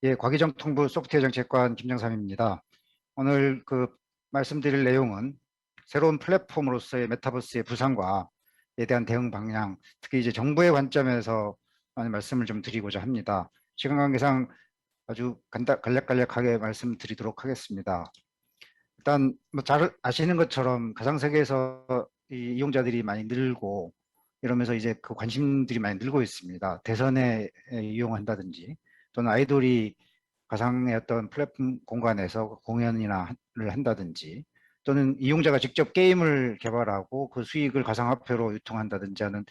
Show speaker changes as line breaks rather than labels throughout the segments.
예, 과기정통부 소프트웨어 정책관 김정삼입니다. 오늘 말씀드릴 내용은 새로운 플랫폼으로서의 메타버스의 부상과에 대한 대응 방향, 특히 이제 정부의 관점에서 많은 말씀을 좀 드리고자 합니다. 시간 관계상 아주 간략간략하게 말씀드리도록 하겠습니다. 일단 뭐 잘 아시는 것처럼 가상세계에서 이 이용자들이 많이 늘고 이러면서 이제 그 관심들이 많이 늘고 있습니다. 대선에 이용한다든지 또는 아이돌이 가상의 어떤 플랫폼 공간에서 공연이나 를 한다든지 또는 이용자가 직접 게임을 개발하고 그 수익을 가상화폐로 유통한다든지 하는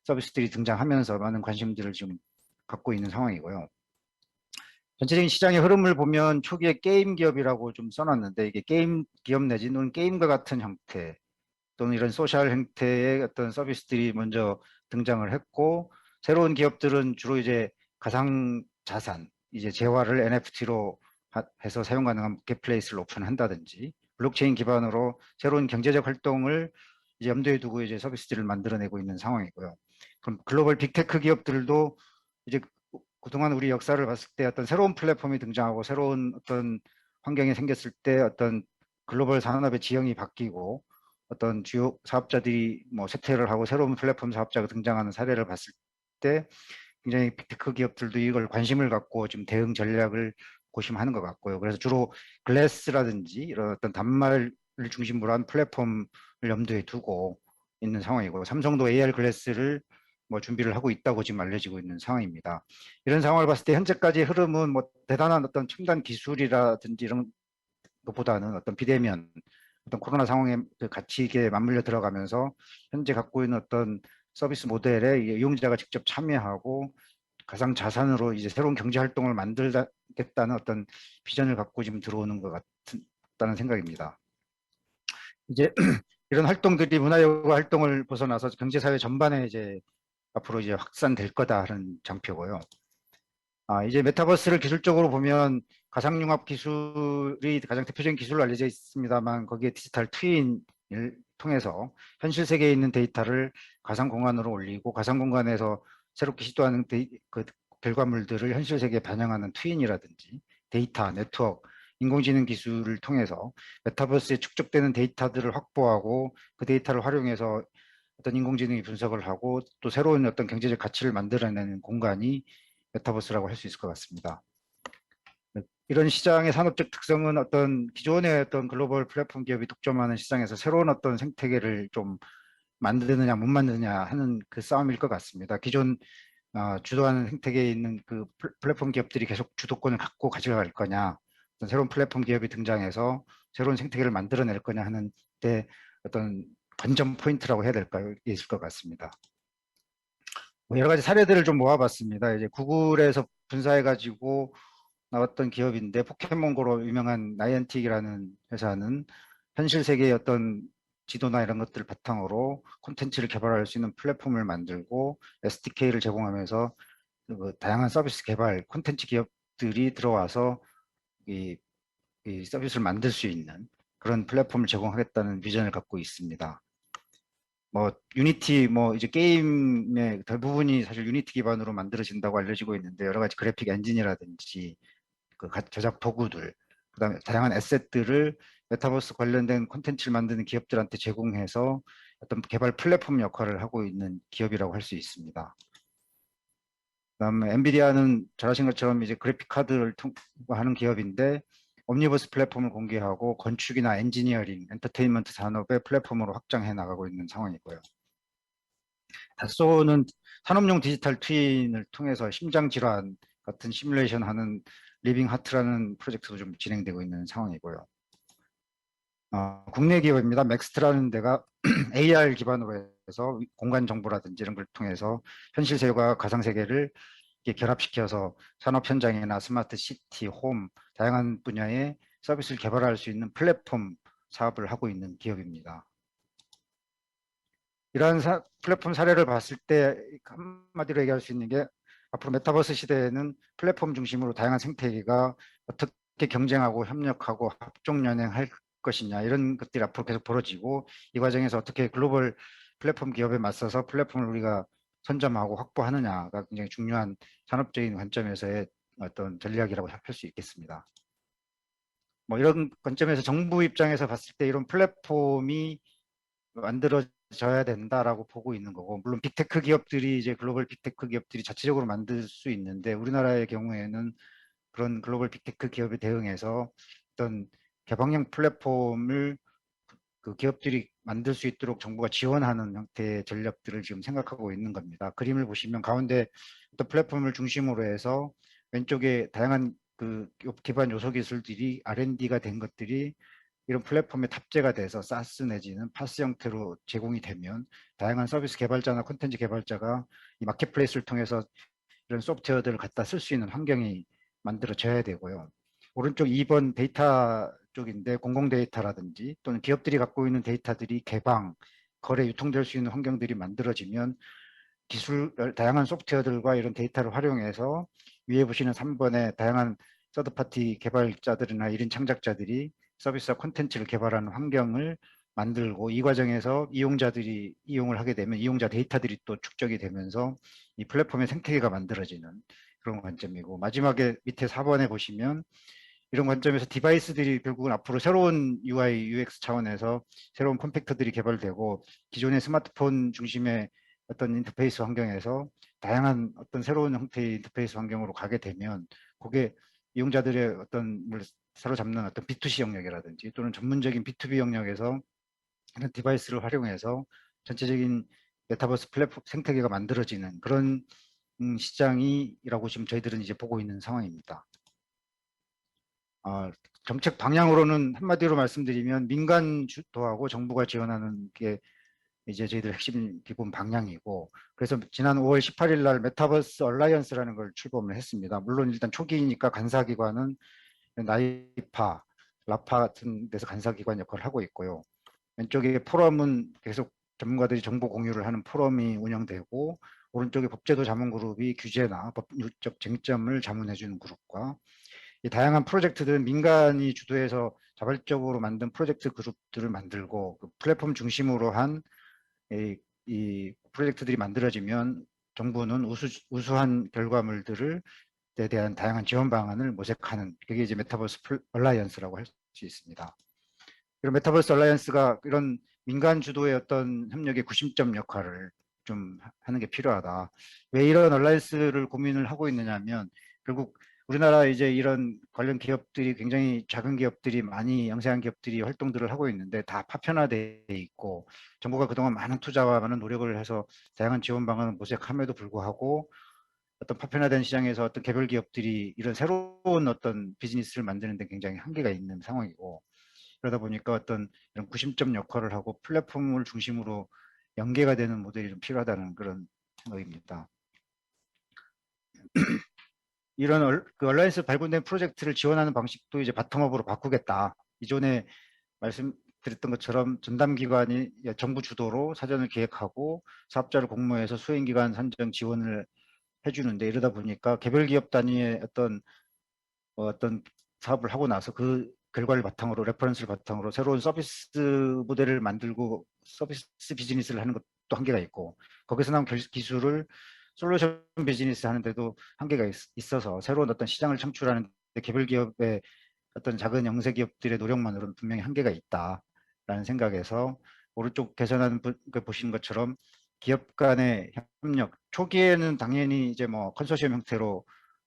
서비스들이 등장하면서 많은 관심들을 지금 갖고 있는 상황이고요. 전체적인 시장의 흐름을 보면 초기에 게임 기업이라고 좀 써놨는데 이게 게임 기업 내지는 게임과 같은 형태 또는 이런 소셜 형태의 어떤 서비스들이 먼저 등장을 했고 새로운 기업들은 주로 이제 가상 자산, 이제 재화를 NFT로 해서 사용 가능한 마켓플레이스를 오픈한다든지 블록체인 기반으로 새로운 경제적 활동을 이제 염두에 두고 이제 서비스들을 만들어내고 있는 상황이고요. 그럼 글로벌 빅테크 기업들도 이제 그동안 우리 역사를 봤을 때 어떤 새로운 플랫폼이 등장하고 새로운 어떤 환경이 생겼을 때 어떤 글로벌 산업의 지형이 바뀌고 어떤 주요 사업자들이 뭐 쇠퇴를 하고 새로운 플랫폼 사업자가 등장하는 사례를 봤을 때 굉장히 빅테크 기업들도 이걸 관심을 갖고 지금 대응 전략을 고심하는 것 같고요. 그래서 주로 글래스라든지 이런 어떤 단말을 중심으로 한 플랫폼을 염두에 두고 있는 상황이고 삼성도 AR 글래스를 뭐 준비를 하고 있다고 지금 알려지고 있는 상황입니다. 이런 상황을 봤을 때 현재까지의 흐름은 뭐 대단한 어떤 첨단 기술이라든지 이런 것보다는 어떤 비대면 어떤 코로나 상황에 같이 이게 맞물려 들어가면서 현재 갖고 있는 어떤 서비스 모델에 이용자가 직접 참여하고 가상 자산으로 이제 새로운 경제 활동을 만들겠다는 어떤 비전을 갖고 지금 들어오는 것 같다는 생각입니다. 이제 이런 활동들이 문화예술 활동을 벗어나서 경제사회 전반에 이제 앞으로 이제 확산될 거다라는 장표고요. 이제 메타버스를 기술적으로 보면 가상융합 기술이 가장 대표적인 기술로 알려져 있습니다만 거기에 디지털 트윈을 통해서 현실 세계에 있는 데이터를 가상 공간으로 올리고 가상 공간에서 새롭게 시도하는 그 결과물들을 현실 세계에 반영하는 트윈이라든지 데이터, 네트워크, 인공지능 기술을 통해서 메타버스에 축적되는 데이터들을 확보하고 그 데이터를 활용해서 어떤 인공지능이 분석을 하고 또 새로운 어떤 경제적 가치를 만들어내는 공간이 메타버스라고 할 수 있을 것 같습니다. 이런 시장의 산업적 특성은 어떤 기존의 어떤 글로벌 플랫폼 기업이 독점하는 시장에서 새로운 어떤 생태계를 좀 만드느냐 못 만드느냐 하는 그 싸움일 것 같습니다. 기존 주도하는 생태계에 있는 그 플랫폼 기업들이 계속 주도권을 갖고 가져갈 거냐, 어떤 새로운 플랫폼 기업이 등장해서 새로운 생태계를 만들어낼 거냐 하는 때 어떤 관전 포인트라고 해야 될까요? 있을 것 같습니다. 뭐 여러 가지 사례들을 좀 모아봤습니다. 이제 구글에서 분사해가지고 나왔던 기업인데 포켓몬고로 유명한 나이언틱이라는 회사는 현실 세계의 어떤 지도나 이런 것들을 바탕으로 콘텐츠를 개발할 수 있는 플랫폼을 만들고 SDK를 제공하면서 그 다양한 서비스 개발 콘텐츠 기업들이 들어와서 이, 이 서비스를 만들 수 있는 그런 플랫폼을 제공하겠다는 비전을 갖고 있습니다. 뭐 유니티 뭐 이제 게임의 대부분이 사실 유니티 기반으로 만들어진다고 알려지고 있는데 여러 가지 그래픽 엔진이라든지 그 제작 도구들 그다음에 다양한 에셋들을 메타버스 관련된 콘텐츠를 만드는 기업들한테 제공해서 어떤 개발 플랫폼 역할을 하고 있는 기업이라고 할 수 있습니다. 그다음에 엔비디아는 잘 아신 것처럼 이제 그래픽 카드를 통하는 기업인데 옴니버스 플랫폼을 공개하고 건축이나 엔지니어링, 엔터테인먼트 산업의 플랫폼으로 확장해 나가고 있는 상황이고요. 다소는 산업용 디지털 트윈을 통해서 심장 질환 같은 시뮬레이션 하는 리빙 하트라는 프로젝트도 좀 진행되고 있는 상황이고요. 국내 기업입니다. 맥스트라는 데가 AR 기반으로 해서 공간 정보라든지 이런 걸 통해서 현실 세계와 가상 세계를 결합시켜서 산업 현장이나 스마트 시티, 홈 다양한 분야의 서비스를 개발할 수 있는 플랫폼 사업을 하고 있는 기업입니다. 이러한 플랫폼 사례를 봤을 때 한마디로 얘기할 수 있는 게 앞으로 메타버스 시대에는 플랫폼 중심으로 다양한 생태계가 어떻게 경쟁하고 협력하고 합종 연행할 것이냐 이런 것들이 앞으로 계속 벌어지고 이 과정에서 어떻게 글로벌 플랫폼 기업에 맞서서 플랫폼을 우리가 선점하고 확보하느냐가 굉장히 중요한 산업적인 관점에서의 어떤 전략이라고 할 수 있겠습니다. 뭐 이런 관점에서 정부 입장에서 봤을 때 이런 플랫폼이 만들어져야 된다라고 보고 있는 거고, 물론 빅테크 기업들이 이제 글로벌 빅테크 기업들이 자체적으로 만들 수 있는데, 우리나라의 경우에는 그런 글로벌 빅테크 기업에 대응해서 어떤 개방형 플랫폼을 그 기업들이 만들 수 있도록 정부가 지원하는 형태의 전략들을 지금 생각하고 있는 겁니다. 그림을 보시면 가운데 어떤 플랫폼을 중심으로 해서 왼쪽에 다양한 그 기반 요소 기술들이 R&D가 된 것들이 이런 플랫폼에 탑재가 돼서 사스 내지는 파스 형태로 제공이 되면 다양한 서비스 개발자나 콘텐츠 개발자가 이 마켓플레이스를 통해서 이런 소프트웨어들을 갖다 쓸 수 있는 환경이 만들어져야 되고요. 오른쪽 2번 데이터 쪽인데 공공 데이터라든지 또는 기업들이 갖고 있는 데이터들이 개방, 거래, 유통될 수 있는 환경들이 만들어지면 기술, 다양한 소프트웨어들과 이런 데이터를 활용해서 위에 보시는 3번의 다양한 서드파티 개발자들이나 1인 창작자들이 서비스와 콘텐츠를 개발하는 환경을 만들고, 이 과정에서 이용자들이 이용을 하게 되면 이용자 데이터들이 또 축적이 되면서 이 플랫폼의 생태계가 만들어지는 그런 관점이고, 마지막에 밑에 4번에 보시면 이런 관점에서 디바이스들이 결국은 앞으로 새로운 UI, UX 차원에서 새로운 폼팩터들이 개발되고, 기존의 스마트폰 중심의 어떤 인터페이스 환경에서 다양한 어떤 새로운 형태의 인터페이스 환경으로 가게 되면, 그게 이용자들의 어떤 사로잡는 어떤 B2C 영역이라든지 또는 전문적인 B2B 영역에서 이런 디바이스를 활용해서 전체적인 메타버스 플랫폼 생태계가 만들어지는 그런 시장이라고 지금 저희들은 이제 보고 있는 상황입니다. 정책 방향으로는 한마디로 말씀드리면 민간 주도하고 정부가 지원하는 게 이제 저희들 핵심 기본 방향이고, 그래서 지난 5월 18일 날 메타버스 얼라이언스라는 걸 출범을 했습니다. 물론 일단 초기이니까 간사기관은 나이파, 라파 같은 데서 간사기관 역할을 하고 있고요. 왼쪽에 포럼은 계속 전문가들이 정보 공유를 하는 포럼이 운영되고, 오른쪽에 법제도 자문그룹이 규제나 법률적 쟁점을 자문해주는 그룹과, 이 다양한 프로젝트들은 민간이 주도해서 자발적으로 만든 프로젝트 그룹들을 만들고, 그 플랫폼 중심으로 한 이 프로젝트들이 만들어지면 정부는 우수한 결과물들을 에 대한 다양한 지원 방안을 모색하는, 그게 이제 메타버스 얼라이언스라고 할 수 있습니다. 이런 메타버스 얼라이언스가 이런 민간 주도의 어떤 협력의 구심점 역할을 좀 하는 게 필요하다. 왜 이런 얼라이언스를 고민을 하고 있느냐 하면, 결국 우리나라 이제 이런 관련 기업들이 굉장히 작은 기업들이 많이 영세한 기업들이 활동들을 하고 있는데 다 파편화돼 있고, 정부가 그동안 많은 투자와 많은 노력을 해서 다양한 지원 방안을 모색함에도 불구하고 어떤 파편화된 시장에서 어떤 개별 기업들이 이런 새로운 어떤 비즈니스를 만드는 데 굉장히 한계가 있는 상황이고, 그러다 보니까 어떤 이런 구심점 역할을 하고 플랫폼을 중심으로 연계가 되는 모델이 좀 필요하다는 그런 생각입니다. 이런 그 얼라이언스 발굴된 프로젝트를 지원하는 방식도 이제 바텀업으로 바꾸겠다. 이전에 말씀드렸던 것처럼 전담기관이 정부 주도로 사전을 기획하고 사업자를 공모해서 수행기관 선정 지원을 해주는데, 이러다 보니까 개별 기업 단위의 어떤 사업을 하고 나서 그 결과를 바탕으로, 레퍼런스를 바탕으로 새로운 서비스 모델을 만들고 서비스 비즈니스를 하는 것도 한계가 있고, 거기서 나온 기술을 솔루션 비즈니스 하는데도 한계가 있어서 새로운 어떤 시장을 창출하는 개별 기업의 어떤 작은 영세 기업들의 노력만으로는 분명히 한계가 있다라는 생각에서, 오른쪽 개선하는 보시는 것처럼 기업 간의 협력, 초기에는 당연히 이제 뭐 컨소시엄 형태로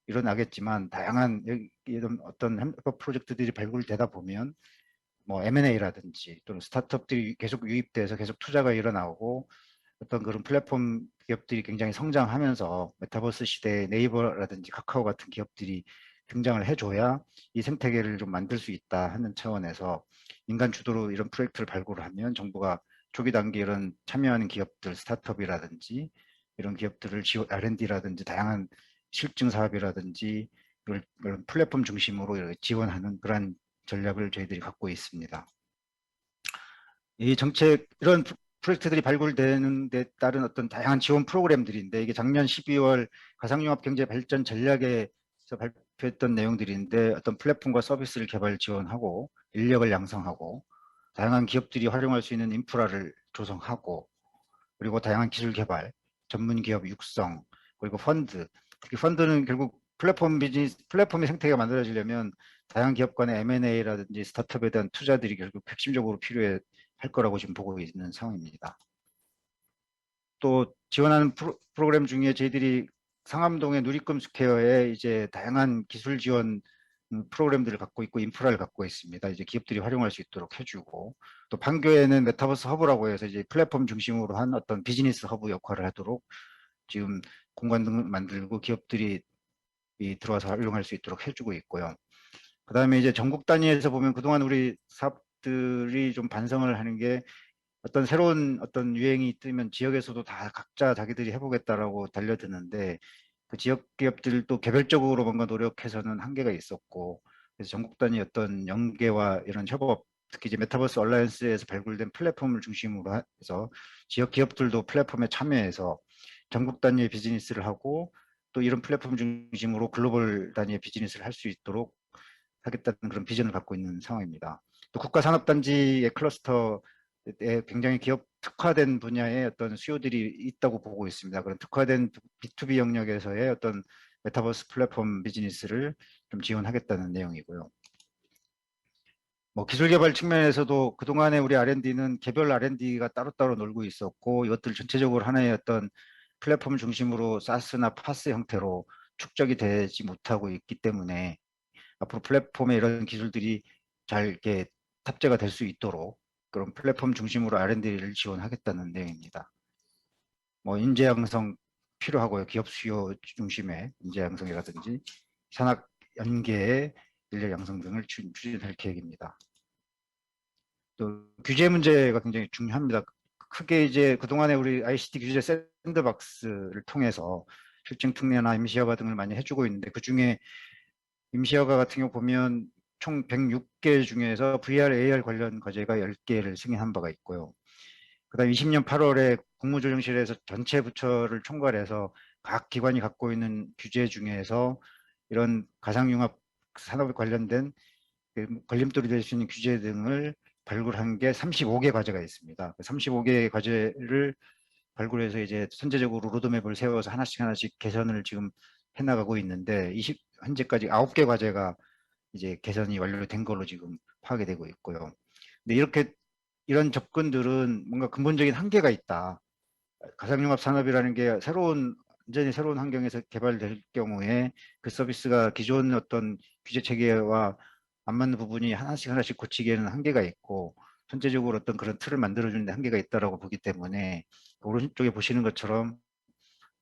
일어나겠지만, 다양한 이런 어떤 협업 프로젝트들이 발굴되다 보면 뭐 M&A라든지 또는 스타트업들이 계속 유입돼서 계속 투자가 일어나고, 어떤 그런 플랫폼 기업들이 굉장히 성장하면서 메타버스 시대에 네이버라든지 카카오 같은 기업들이 등장을 해줘야 이 생태계를 좀 만들 수 있다 하는 차원에서, 민간 주도로 이런 프로젝트를 발굴하면 정부가 초기 단계 이런 참여하는 기업들, 스타트업이라든지 이런 기업들을 R&D라든지 다양한 실증 사업이라든지 이런 플랫폼 중심으로 지원하는 그런 전략을 저희들이 갖고 있습니다. 이 정책, 이런 프로젝트들이 발굴되는 데 따른 어떤 다양한 지원 프로그램들인데, 이게 작년 12월 가상융합 경제 발전 전략에서 발표했던 내용들인데, 어떤 플랫폼과 서비스를 개발 지원하고 인력을 양성하고 다양한 기업들이 활용할 수 있는 인프라를 조성하고, 그리고 다양한 기술 개발, 전문 기업 육성, 그리고 펀드, 특히 펀드는 결국 플랫폼 비즈니스, 플랫폼의 생태계가 만들어지려면 다양한 기업 간의 M&A라든지 스타트업에 대한 투자들이 결국 핵심적으로 필요할 거라고 지금 보고 있는 상황입니다. 또 지원하는 프로그램 중에 저희들이 상암동의 누리꿈 스퀘어에 이제 다양한 기술 지원 프로그램들을 갖고 있고 인프라를 갖고 있습니다. 이제 기업들이 활용할 수 있도록 해주고, 또 판교에는 메타버스 허브라고 해서 이제 플랫폼 중심으로 한 어떤 비즈니스 허브 역할을 하도록 지금 공간 등을 만들고 기업들이 들어와서 활용할 수 있도록 해주고 있고요. 그 다음에 이제 전국 단위에서 보면 그동안 우리 사업들이 좀 반성을 하는 게, 어떤 새로운 어떤 유행이 뜨면 지역에서도 다 각자 자기들이 해보겠다라고 달려드는데, 그 지역 기업들도 개별적으로 뭔가 노력해서는 한계가 있었고, 그래서 전국 단위 어떤 연계와 이런 협업, 특히 이제 메타버스 얼라이언스에서 발굴된 플랫폼을 중심으로 해서 지역 기업들도 플랫폼에 참여해서 전국 단위의 비즈니스를 하고, 또 이런 플랫폼 중심으로 글로벌 단위의 비즈니스를 할 수 있도록 하겠다는 그런 비전을 갖고 있는 상황입니다. 또 국가산업단지의 클러스터에 굉장히 기업 특화된 분야의 어떤 수요들이 있다고 보고 있습니다. 그런 특화된 B2B 영역에서의 어떤 메타버스 플랫폼 비즈니스를 좀 지원하겠다는 내용이고요. 뭐 기술 개발 측면에서도 그동안에 우리 R&D는 개별 R&D가 따로따로 놀고 있었고, 이것들 전체적으로 하나의 어떤 플랫폼 중심으로 사스나 파스 형태로 축적이 되지 못하고 있기 때문에 앞으로 플랫폼에 이런 기술들이 잘 이렇게 탑재가 될 수 있도록 그런 플랫폼 중심으로 R&D를 지원하겠다는 내용입니다. 뭐 인재 양성 필요하고요. 기업 수요 중심의 인재 양성이라든지 산학 연계의 인력 양성 등을 추진할 계획입니다. 또 규제 문제가 굉장히 중요합니다. 크게 이제 그동안에 우리 ICT 규제 샌드박스를 통해서 실증 특례나 임시허가 등을 많이 해주고 있는데, 그중에 임시허가 같은 경우 보면 총 106개 중에서 VR, AR 관련 과제가 10개를 승인한 바가 있고요. 그다음 20년 8월에 국무조정실에서 전체 부처를 총괄해서 각 기관이 갖고 있는 규제 중에서 이런 가상융합 산업에 관련된 걸림돌이 될 수 있는 규제 등을 발굴한 게 35개 과제가 있습니다. 35개 과제를 발굴해서 이제 선제적으로 로드맵을 세워서 하나씩 하나씩 개선을 지금 해나가고 있는데, 현재까지 9개 과제가 이제 개선이 완료된 걸로 지금 파악이 되고 있고요. 근데 이런 접근들은 뭔가 근본적인 한계가 있다. 가상융합 산업이라는 게 완전히 새로운 환경에서 개발될 경우에 그 서비스가 기존 어떤 규제 체계와 안 맞는 부분이 하나씩 하나씩 고치기에는 한계가 있고, 전체적으로 어떤 그런 틀을 만들어주는 데 한계가 있다라고 보기 때문에, 오른쪽에 보시는 것처럼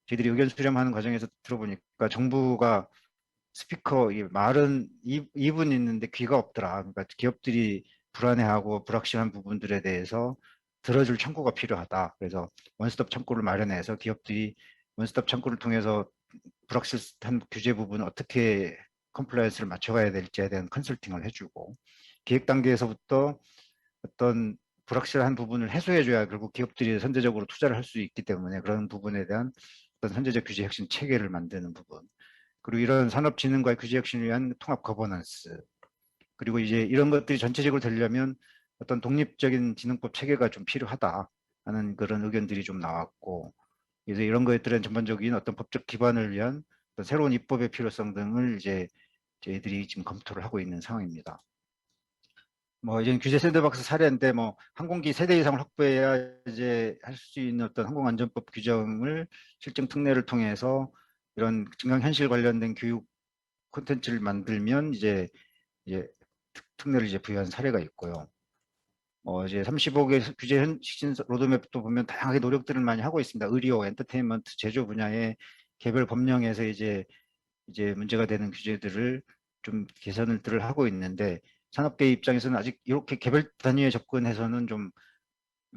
저희들이 의견 수렴하는 과정에서 들어보니까 정부가 스피커 말은 입은 있는데 귀가 없더라. 그러니까 기업들이 불안해하고 불확실한 부분들에 대해서 들어줄 창구가 필요하다. 그래서 원스톱 창구를 마련해서 기업들이 원스톱 창구를 통해서 불확실한 규제 부분을 어떻게 컴플라이언스를 맞춰가야 될지에 대한 컨설팅을 해주고, 기획 단계에서부터 어떤 불확실한 부분을 해소해줘야 결국 기업들이 선제적으로 투자를 할 수 있기 때문에, 그런 부분에 대한 어떤 선제적 규제 혁신 체계를 만드는 부분, 그리고 이런 산업진흥과의 규제 혁신을 위한 통합 거버넌스, 그리고 이제 이런 것들이 전체적으로 되려면 어떤 독립적인 진흥법 체계가 좀 필요하다 하는 그런 의견들이 좀 나왔고, 그래서 이런 것들은 전반적인 어떤 법적 기반을 위한 어떤 새로운 입법의 필요성 등을 이제 저희들이 지금 검토를 하고 있는 상황입니다. 뭐 이제 규제 샌드박스 사례인데, 뭐 항공기 세대 이상을 확보해야 이제 할 수 있는 어떤 항공안전법 규정을 실증 특례를 통해서 이런 증강현실 관련된 교육 콘텐츠를 만들면 이제 특례를 이제 부여한 사례가 있고요. 이제 35개 규제 혁신 로드맵도 보면 다양하게 노력들을 많이 하고 있습니다. 의료, 엔터테인먼트, 제조 분야의 개별 법령에서 이제 문제가 되는 규제들을 좀 개선들을 하고 있는데, 산업계 입장에서는 아직 이렇게 개별 단위에 접근해서는 좀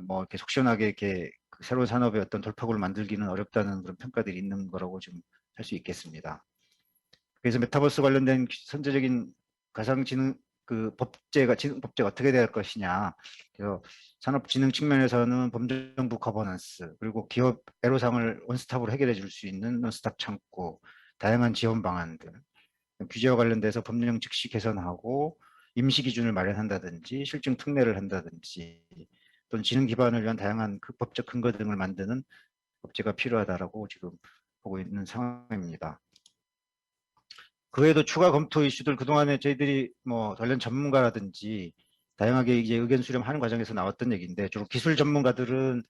뭐 이렇게 속 시원하게 이렇게 그 새로운 산업의 어떤 돌파구를 만들기는 어렵다는 그런 평가들이 있는 거라고 좀 할 수 있겠습니다. 그래서 메타버스 관련된 선제적인 가상지능 그 지능법제가 어떻게 될 것이냐. 그래서 산업진흥 측면에서는 범정부 거버넌스, 그리고 기업 애로사항을 원스톱으로 해결해 줄 수 있는 원스톱 창구, 다양한 지원 방안들, 규제와 관련돼서 법령 즉시 개선하고 임시 기준을 마련한다든지 실증 특례를 한다든지, 또는 지능 기반을 위한 다양한 그 법적 근거 등을 만드는 법제가 필요하다라고 지금 보고 있는 상황입니다. 그 외에도 추가 검토 이슈들 그동안에 저희들이 뭐 관련 전문가라든지 다양하게 이제 의견 수렴하는 과정에서 나왔던 얘기인데, 주로 기술 전문가들은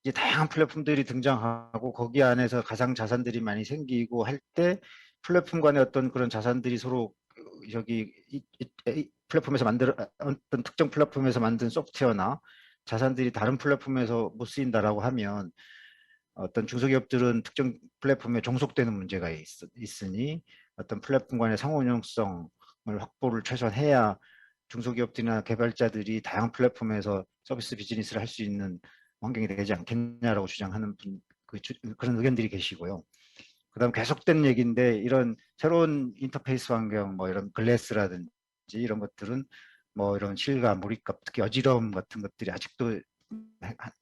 이제 다양한 플랫폼들이 등장하고 거기 안에서 가상 자산들이 많이 생기고 할 때 플랫폼 간의 어떤 그런 자산들이 서로 저기 플랫폼에서 만들 어떤 특정 플랫폼에서 만든 소프트웨어나 자산들이 다른 플랫폼에서 못 쓰인다라고 하면 어떤 중소기업들은 특정 플랫폼에 종속되는 문제가 있으니 어떤 플랫폼 간의 상호 운용성을 확보를 최소한 해야 중소기업들이나 개발자들이 다양한 플랫폼에서 서비스 비즈니스를 할 수 있는 환경이 되지 않겠냐라고 주장하는 그런 의견들이 계시고요. 그다음 계속된 얘기인데, 이런 새로운 인터페이스 환경, 뭐 이런 글래스라든지 이런 것들은 뭐 이런 실감, 몰입감, 특히 어지러움 같은 것들이 아직도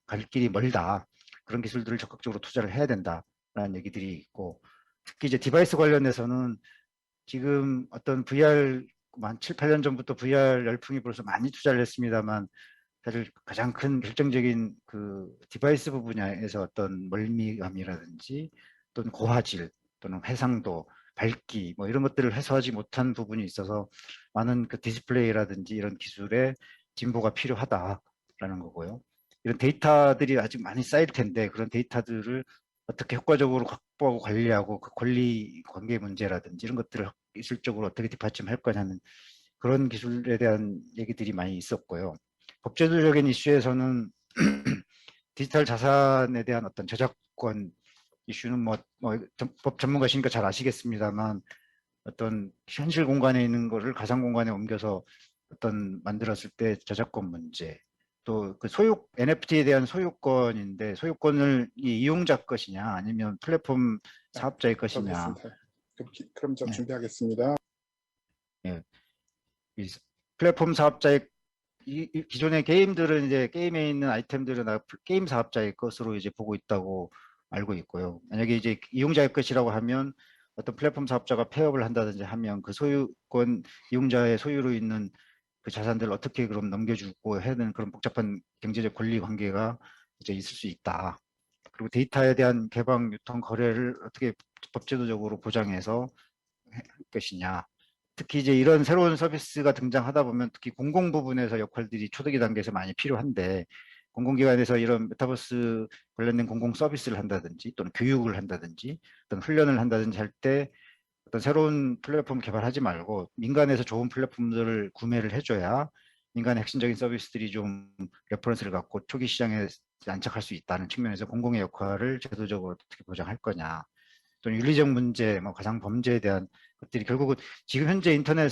갈 길이 멀다. 그런 기술들을 적극적으로 투자를 해야 된다라는 얘기들이 있고, 특히 이제 디바이스 관련해서는 지금 어떤 VR 한 7, 8년 전부터 VR 열풍이 벌써 많이 투자를 했습니다만, 사실 가장 큰 결정적인 그 디바이스 분야에서 어떤 멀미감이라든지 또는 고화질 또는 해상도, 밝기 뭐 이런 것들을 해소하지 못한 부분이 있어서 많은 그 디스플레이라든지 이런 기술의 진보가 필요하다라는 거고요. 이런 데이터들이 아직 많이 쌓일 텐데, 그런 데이터들을 어떻게 효과적으로 확보하고 관리하고 그 권리 관계 문제라든지 이런 것들을 기술적으로 어떻게 뒷받침할 거냐는 그런 기술에 대한 얘기들이 많이 있었고요. 법제도적인 이슈에서는 디지털 자산에 대한 어떤 저작권 이슈는 법 전문가시니까 잘 아시겠습니다만, 어떤 현실 공간에 있는 거를 가상 공간에 옮겨서 어떤 만들었을 때 저작권 문제, 또 그 소유 NFT에 대한 소유권인데, 소유권을 이 이용자 것이냐 아니면 플랫폼
아,
사업자의
저기
것이냐.
있습니다. 그럼 저
예,
준비하겠습니다.
예. 이 플랫폼 사업자의 기존의 게임들은 이제 게임에 있는 아이템들은 게임 사업자의 것으로 이제 보고 있다고 알고 있고요. 만약에 이제 이용자의 것이라고 하면 어떤 플랫폼 사업자가 폐업을 한다든지 하면 그 소유권, 이용자의 소유로 있는 그 자산들을 어떻게 그럼 넘겨주고 해야 되는 그런 복잡한 경제적 권리 관계가 이제 있을 수 있다. 그리고 데이터에 대한 개방, 유통, 거래를 어떻게 법제도적으로 보장해서 할 것이냐. 특히 이제 이런 새로운 서비스가 등장하다 보면 특히 공공 부분에서 역할들이 초대기 단계에서 많이 필요한데, 공공기관에서 이런 메타버스 관련된 공공 서비스를 한다든지 또는 교육을 한다든지 어떤 훈련을 한다든지 할 때 어떤 새로운 플랫폼 개발하지 말고 민간에서 좋은 플랫폼들을 구매를 해줘야 민간의 핵심적인 서비스들이 좀 레퍼런스를 갖고 초기 시장에 안착할 수 있다는 측면에서 공공의 역할을 제도적으로 어떻게 보장할 거냐, 또는 윤리적 문제, 뭐 가상 범죄에 대한 것들이 결국은 지금 현재 인터넷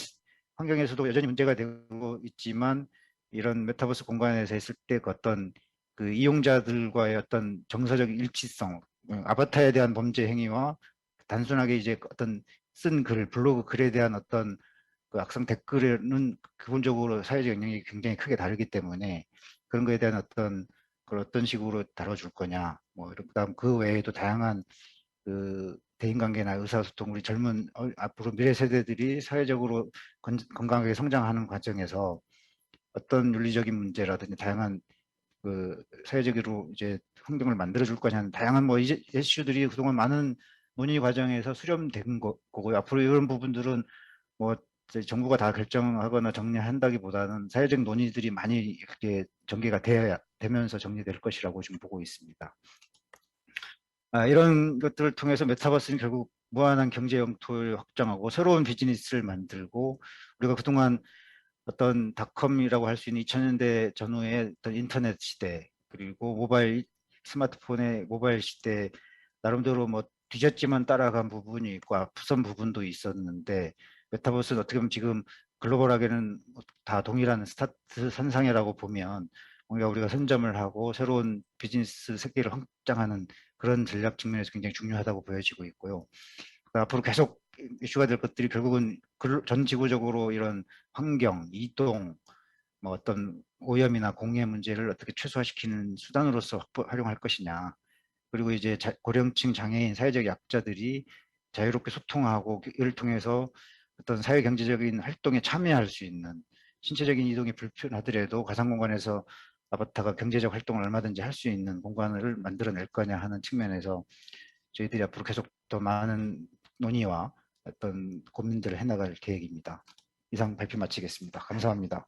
환경에서도 여전히 문제가 되고 있지만, 이런 메타버스 공간에서 했을 때 그 어떤 그 이용자들과의 어떤 정서적 일치성, 아바타에 대한 범죄 행위와 단순하게 이제 어떤 쓴 글, 블로그 글에 대한 어떤 그 악성 댓글은 기본적으로 사회적 영향이 굉장히 크게 다르기 때문에, 그런 거에 대한 어떤 그걸 어떤 식으로 다뤄줄 거냐, 뭐 그다음 그 외에도 다양한 그 대인관계나 의사소통, 우리 젊은 앞으로 미래 세대들이 사회적으로 건강하게 성장하는 과정에서 어떤 윤리적인 문제라든지 다양한 그 사회적으로 이제 환경을 만들어 줄 거냐는 다양한 뭐 이제 이슈들이 그동안 많은 논의 과정에서 수렴된 거고요. 앞으로 이런 부분들은 뭐 정부가 다 결정하거나 정리한다기보다는 사회적 논의들이 많이 이렇게 전개가 되면서 정리될 것이라고 지금 보고 있습니다. 이런 것들을 통해서 메타버스는 결국 무한한 경제 영토를 확장하고 새로운 비즈니스를 만들고, 우리가 그동안 어떤 닷컴이라고 할 수 있는 2000년대 전후의 어떤 인터넷 시대, 그리고 스마트폰의 모바일 시대, 나름대로 뭐 뒤졌지만 따라간 부분이 있고 앞선 부분도 있었는데, 메타버스는 어떻게 보면 지금 글로벌하게는 다 동일한 스타트 선상이라고 보면 뭔가 우리가 선점을 하고 새로운 비즈니스 세계를 확장하는 그런 전략 측면에서 굉장히 중요하다고 보여지고 있고요. 앞으로 계속 이슈가 될 것들이 결국은 전 지구적으로 이런 환경, 이동, 뭐 어떤 오염이나 공해 문제를 어떻게 최소화시키는 수단으로서 활용할 것이냐. 그리고 이제 고령층 장애인, 사회적 약자들이 자유롭게 소통하고 이를 통해서 어떤 사회 경제적인 활동에 참여할 수 있는, 신체적인 이동이 불편하더라도 가상 공간에서 아바타가 경제적 활동을 얼마든지 할 수 있는 공간을 만들어낼 거냐 하는 측면에서 저희들이 앞으로 계속 더 많은 논의와 어떤 고민들을 해나갈 계획입니다. 이상 발표 마치겠습니다. 감사합니다.